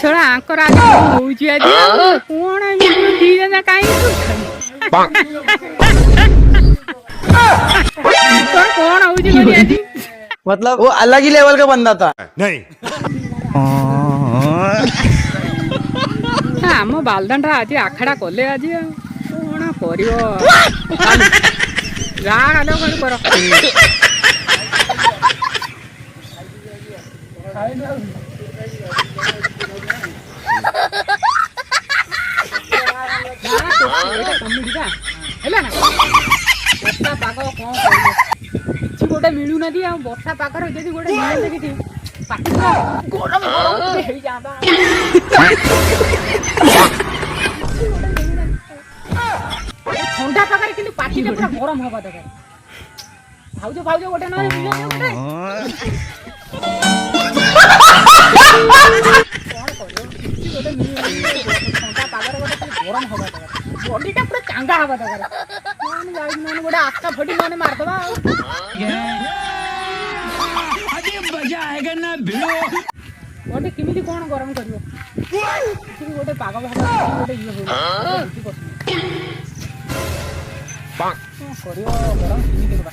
ଛଡ଼ା ଆଙ୍କର ଆଜି କ'ଣ ହଉଛି ଆଜି କ'ଣ ଏମିତି ଦି ଜଣ କାହିଁକି ତୋର କ'ଣ ହଉଛି ବୋଲି ଆଜି मतलब वो अलग ही लेवल का बंदा था। नहीं ଆମ ବାଲଦାଣ୍ଡା ଆଜି ଆଖଡ଼ା କଲେ ଆଜି ଆଉ କ'ଣ କରିବ ଯାହା ହେଲେ କ'ଣ କର ହେଲା ନା ବର୍ଷା ପାଗ କ'ଣ କରିବ କିଛି ଗୋଟେ ମିଳୁନାହାନ୍ତି ଆଉ ବର୍ଷା ପାଗରେ ଯଦି ଗୋଟେ ମିଳନ୍ତେ କିଛି ପାଟି ଗରମ ଗରମ ହେଇଯାଆନ୍ତା ଥଣ୍ଡା ପାଗରେ କିନ୍ତୁ ପାଟିଟା ପୁରା ଗରମ ହବା ଦରକାର ଭାଉଜ ଭାଉଜ ଗୋଟେ ନହେଲେ ମିଳନ୍ତେ ଗୋଟେ କ'ଣ କରିବ କିଛି ଗୋଟେ ମିଳୁନି ଥଣ୍ଡା ପାଗରେ ଗୋଟେ ଗରମ ହବା ଦରକାର ବଡିଟା ପୁରା ଚାଙ୍ଗା ହବା ଦରକାର ନହେଲେ ଯାଇ ନହେଲେ ଗୋଟେ ଆସ୍ତା ଫଟି ନହେଲେ ମାରିଦବା ଆଉ ବଡି କେମିତି କ'ଣ ଗରମ କରିବ କିଛି ଗୋଟେ ପାଗ ଭାଗ ଗୋଟେ ଇଏ ହଉନି କ'ଣ କରିବ ଗରମ କେମିତି କରିବା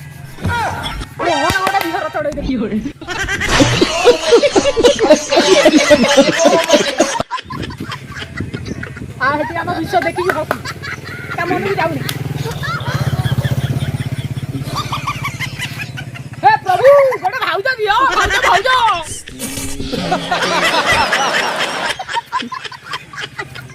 କ'ଣ ଗୋଟେ ବିହର ଚଢ଼େଇ ଦେଖି ଗୋଟେ ହେଠି ଆମ ବିଷ ଦେଖିକି ହସୁ ତା ମନକୁ ଯାଉନି ହେ ପ୍ରଭୁ ଗୋଟେ ଭାଉଜ ଦିଅ ଭାଉଜ